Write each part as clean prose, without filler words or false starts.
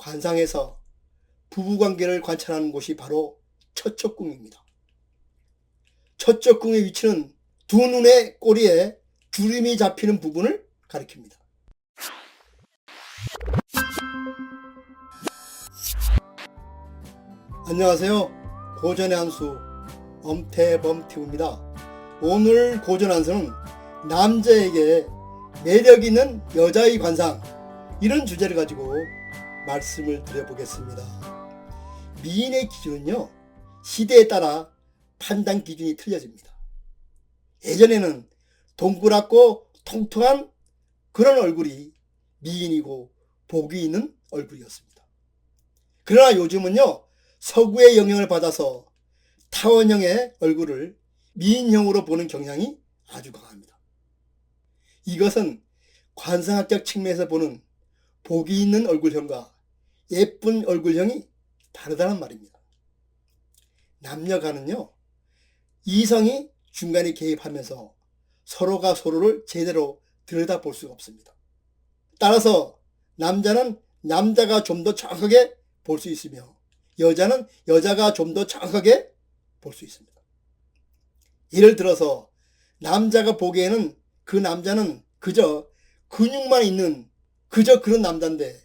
관상에서 부부관계를 관찰하는 곳이 바로 처척궁입니다. 처척궁의 위치는 두 눈의 꼬리에 주름이 잡히는 부분을 가리킵니다. 안녕하세요. 고전의 한수 엄태범TV입니다. 오늘 고전의 한수는 남자에게 매력있는 여자의 관상, 이런 주제를 가지고 말씀을 드려보겠습니다. 미인의 기준은요, 시대에 따라 판단 기준이 틀려집니다. 예전에는 동그랗고 통통한 그런 얼굴이 미인이고 복이 있는 얼굴이었습니다. 그러나 요즘은요, 서구의 영향을 받아서 타원형의 얼굴을 미인형으로 보는 경향이 아주 강합니다. 이것은 관상학적 측면에서 보는 복이 있는 얼굴형과 예쁜 얼굴형이 다르다는 말입니다. 남녀간은요, 이성이 중간에 개입하면서 서로가 서로를 제대로 들여다볼 수가 없습니다. 따라서 남자는 남자가 좀 더 정확하게 볼 수 있으며 여자는 여자가 좀 더 정확하게 볼 수 있습니다. 예를 들어서 남자가 보기에는 그 남자는 그저 근육만 있는 그저 그런 남자인데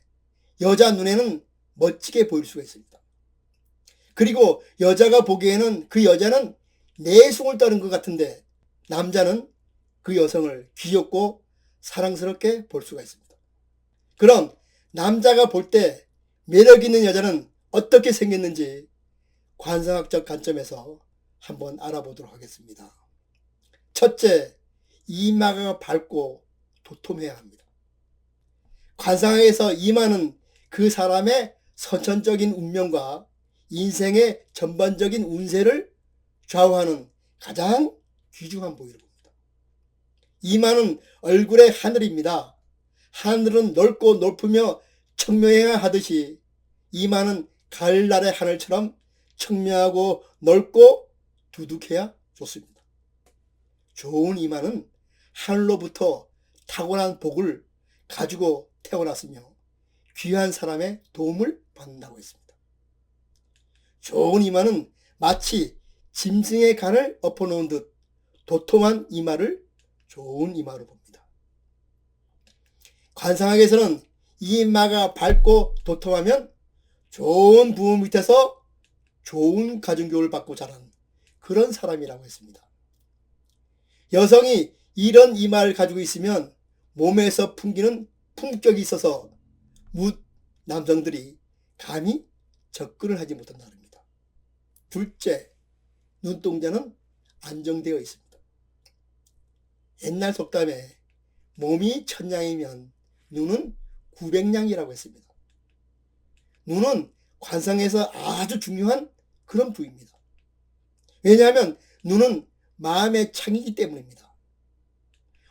여자 눈에는 멋지게 보일 수가 있습니다. 그리고 여자가 보기에는 그 여자는 내숭을 떠는 것 같은데 남자는 그 여성을 귀엽고 사랑스럽게 볼 수가 있습니다. 그럼 남자가 볼 때 매력 있는 여자는 어떻게 생겼는지 관상학적 관점에서 한번 알아보도록 하겠습니다. 첫째, 이마가 밝고 도톰해야 합니다. 관상학에서 이마는 그 사람의 선천적인 운명과 인생의 전반적인 운세를 좌우하는 가장 귀중한 부위로 봅니다. 이마는 얼굴의 하늘입니다. 하늘은 넓고 높으며 청명해야 하듯이 이마는 가을날의 하늘처럼 청명하고 넓고 두둑해야 좋습니다. 좋은 이마는 하늘로부터 타고난 복을 가지고 태어났으며 귀한 사람의 도움을 받는다고 했습니다. 좋은 이마는 마치 짐승의 간을 엎어놓은 듯 도톰한 이마를 좋은 이마로 봅니다. 관상학에서는 이마가 밝고 도톰하면 좋은 부모 밑에서 좋은 가정교육을 받고 자란 그런 사람이라고 했습니다. 여성이 이런 이마를 가지고 있으면 몸에서 풍기는 품격이 있어서 남성들이 감히 접근을 하지 못한다는 겁니다. 둘째, 눈동자는 안정되어 있습니다. 옛날 속담에 몸이 천냥이면 눈은 900냥이라고 했습니다. 눈은 관상에서 아주 중요한 그런 부위입니다. 왜냐하면 눈은 마음의 창이기 때문입니다.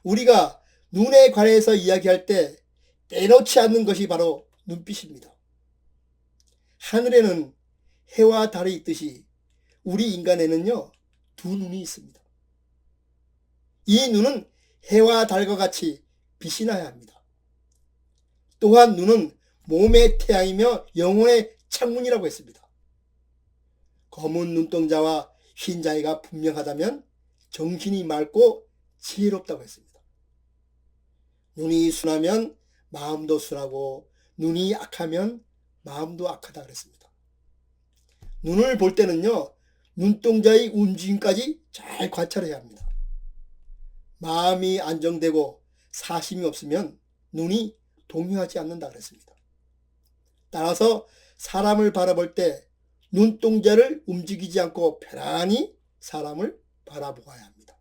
우리가 눈에 관해서 이야기할 때 빼놓지 않는 것이 바로 눈빛입니다. 하늘에는 해와 달이 있듯이 우리 인간에는요, 두 눈이 있습니다. 이 눈은 해와 달과 같이 빛이 나야 합니다. 또한 눈은 몸의 태양이며 영혼의 창문이라고 했습니다. 검은 눈동자와 흰 자위가 분명하다면 정신이 맑고 지혜롭다고 했습니다. 눈이 순하면 마음도 순하고 눈이 악하면 마음도 악하다 그랬습니다. 눈을 볼 때는요, 눈동자의 움직임까지 잘 관찰해야 합니다. 마음이 안정되고 사심이 없으면 눈이 동요하지 않는다 그랬습니다. 따라서 사람을 바라볼 때 눈동자를 움직이지 않고 편안히 사람을 바라보아야 합니다.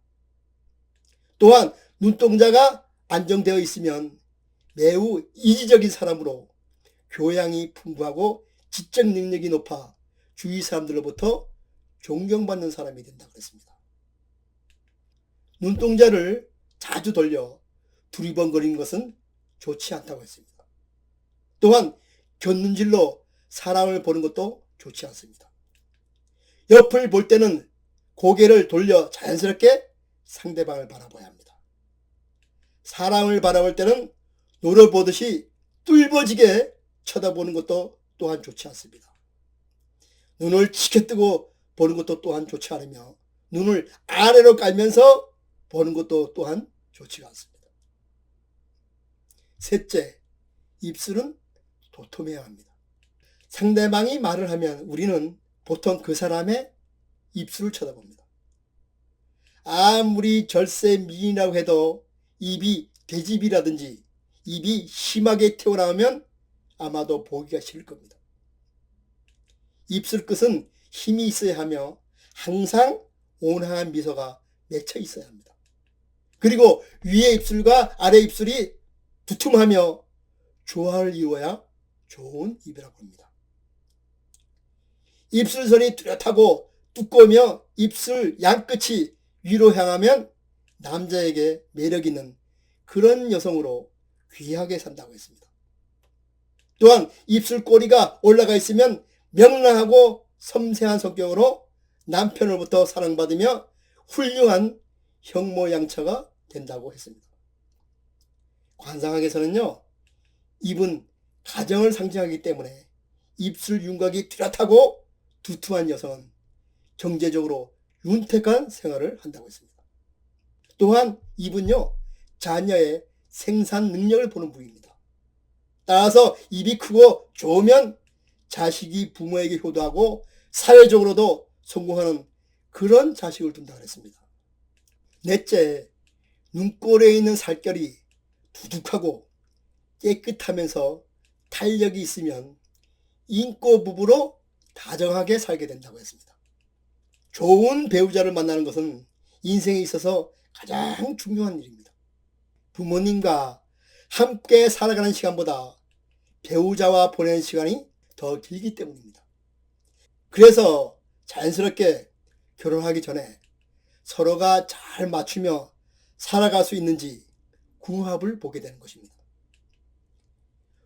또한 눈동자가 안정되어 있으면 매우 이지적인 사람으로 교양이 풍부하고 지적 능력이 높아 주위 사람들로부터 존경받는 사람이 된다고 했습니다. 눈동자를 자주 돌려 두리번거리는 것은 좋지 않다고 했습니다. 또한 곁눈질로 사람을 보는 것도 좋지 않습니다. 옆을 볼 때는 고개를 돌려 자연스럽게 상대방을 바라봐야 합니다. 사람을 바라볼 때는 노를 보듯이 뚫어지게 쳐다보는 것도 또한 좋지 않습니다. 눈을 치켜뜨고 보는 것도 또한 좋지 않으며 눈을 아래로 깔면서 보는 것도 또한 좋지가 않습니다. 셋째, 입술은 도톰해야 합니다. 상대방이 말을 하면 우리는 보통 그 사람의 입술을 쳐다봅니다. 아무리 절세 미인이라고 해도 입이 돼지비라든지 입이 심하게 튀어나오면 아마도 보기가 싫을 겁니다. 입술 끝은 힘이 있어야 하며 항상 온화한 미소가 맺혀 있어야 합니다. 그리고 위에 입술과 아래 입술이 두툼하며 조화를 이루어야 좋은 입이라고 합니다. 입술선이 뚜렷하고 두꺼우며 입술 양끝이 위로 향하면 남자에게 매력 있는 그런 여성으로 귀하게 산다고 했습니다. 또한 입술 꼬리가 올라가 있으면 명랑하고 섬세한 성격으로 남편으로부터 사랑받으며 훌륭한 형모양처가 된다고 했습니다. 관상학에서는요, 입은 가정을 상징하기 때문에 입술 윤곽이 뚜렷하고 두툼한 여성은 경제적으로 윤택한 생활을 한다고 했습니다. 또한 입은요, 자녀의 생산 능력을 보는 부위입니다. 따라서 입이 크고 좋으면 자식이 부모에게 효도하고 사회적으로도 성공하는 그런 자식을 둔다고 했습니다. 넷째, 눈꼬리에 있는 살결이 두둑하고 깨끗하면서 탄력이 있으면 인꼬 부부로 다정하게 살게 된다고 했습니다. 좋은 배우자를 만나는 것은 인생에 있어서 가장 중요한 일입니다. 부모님과 함께 살아가는 시간보다 배우자와 보내는 시간이 더 길기 때문입니다. 그래서 자연스럽게 결혼하기 전에 서로가 잘 맞추며 살아갈 수 있는지 궁합을 보게 되는 것입니다.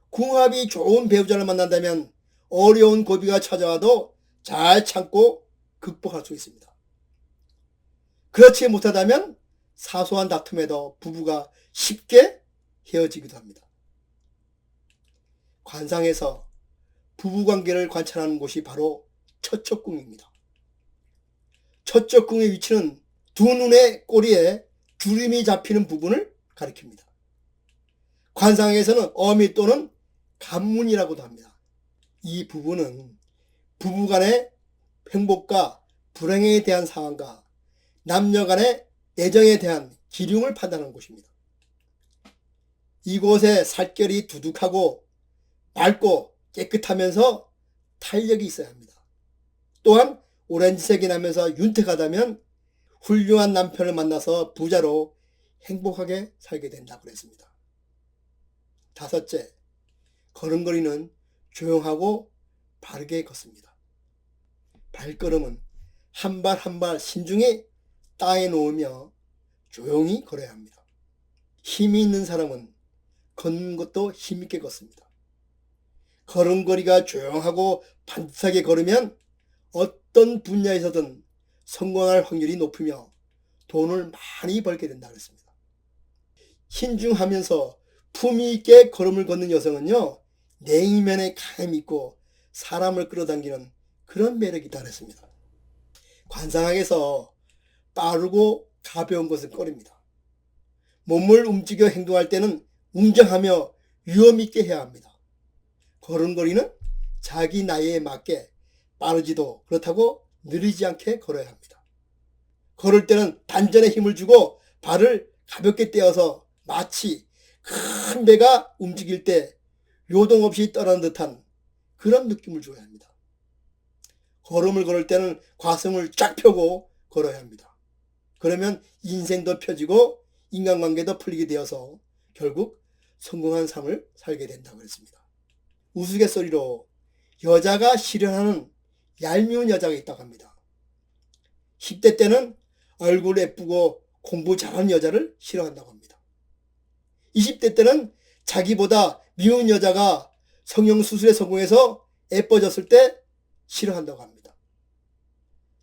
궁합이 좋은 배우자를 만난다면 어려운 고비가 찾아와도 잘 참고 극복할 수 있습니다. 그렇지 못하다면 사소한 다툼에도 부부가 쉽게 헤어지기도 합니다. 관상에서 부부관계를 관찰하는 곳이 바로 처척궁입니다. 처척궁의 위치는 두 눈의 꼬리에 주름이 잡히는 부분을 가리킵니다. 관상에서는 어미 또는 관문이라고도 합니다. 이 부분은 부부간의 행복과 불행에 대한 상황과 남녀 간의 애정에 대한 기륭을 판단하는 곳입니다. 이곳에 살결이 두둑하고 맑고 깨끗하면서 탄력이 있어야 합니다. 또한 오렌지색이 나면서 윤택하다면 훌륭한 남편을 만나서 부자로 행복하게 살게 된다고 했습니다. 다섯째, 걸음걸이는 조용하고 바르게 걷습니다. 발걸음은 한 발 한 발 신중히 땅에 놓으며 조용히 걸어야 합니다. 힘이 있는 사람은 걷는 것도 힘있게 걷습니다. 걸음걸이가 조용하고 반듯하게 걸으면 어떤 분야에서든 성공할 확률이 높으며 돈을 많이 벌게 된다고 했습니다. 신중하면서 품위 있게 걸음을 걷는 여성은요, 내면에 강함이 있고 사람을 끌어당기는 그런 매력이 있다고 했습니다. 관상학에서 빠르고 가벼운 것은 꺼립니다. 몸을 움직여 행동할 때는 웅장하며 위험 있게 해야 합니다. 걸음걸이는 자기 나이에 맞게 빠르지도 그렇다고 느리지 않게 걸어야 합니다. 걸을 때는 단전에 힘을 주고 발을 가볍게 떼어서 마치 큰 배가 움직일 때 요동 없이 떠나는 듯한 그런 느낌을 줘야 합니다. 걸음을 걸을 때는 가슴을 쫙 펴고 걸어야 합니다. 그러면 인생도 펴지고 인간관계도 풀리게 되어서 결국 성공한 삶을 살게 된다고 했습니다. 우스갯소리로 여자가 싫어하는 얄미운 여자가 있다고 합니다. 10대 때는 얼굴 예쁘고 공부 잘하는 여자를 싫어한다고 합니다. 20대 때는 자기보다 미운 여자가 성형수술에 성공해서 예뻐졌을 때 싫어한다고 합니다.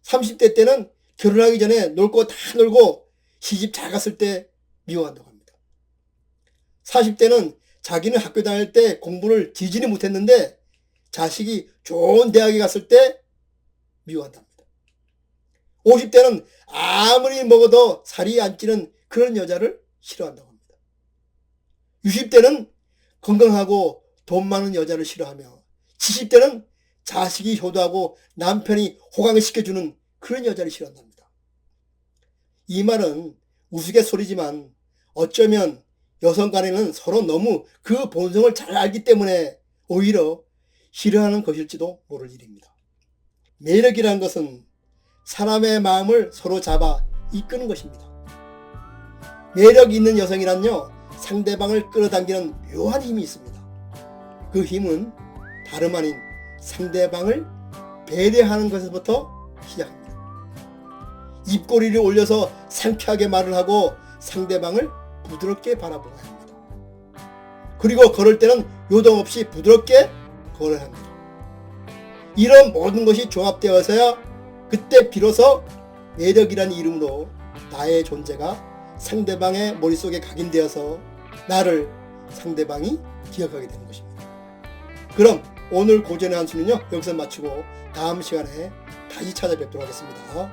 30대 때는 결혼하기 전에 놀 거 다 놀고 시집 잘 갔을 때 미워한다고 합니다. 40대는 자기는 학교 다닐 때 공부를 지지는 못했는데 자식이 좋은 대학에 갔을 때 미워한답니다. 50대는 아무리 먹어도 살이 안 찌는 그런 여자를 싫어한다고 합니다. 60대는 건강하고 돈 많은 여자를 싫어하며 70대는 자식이 효도하고 남편이 호강을 시켜주는 그런 여자를 싫어한답니다. 이 말은 우스갯소리지만 어쩌면 여성 간에는 서로 너무 그 본성을 잘 알기 때문에 오히려 싫어하는 것일지도 모를 일입니다. 매력이라는 것은 사람의 마음을 서로 잡아 이끄는 것입니다. 매력 있는 여성이란요, 상대방을 끌어당기는 묘한 힘이 있습니다. 그 힘은 다름 아닌 상대방을 배려하는 것에서부터 시작합니다. 입꼬리를 올려서 상쾌하게 말을 하고 상대방을 부드럽게 바라보아야 합니다. 그리고 걸을 때는 요동 없이 부드럽게 걸어야 합니다. 이런 모든 것이 종합되어서야 그때 비로소 매력이라는 이름으로 나의 존재가 상대방의 머릿속에 각인되어서 나를 상대방이 기억하게 되는 것입니다. 그럼 오늘 고전의 한 수는요, 여기서 마치고 다음 시간에 다시 찾아뵙도록 하겠습니다.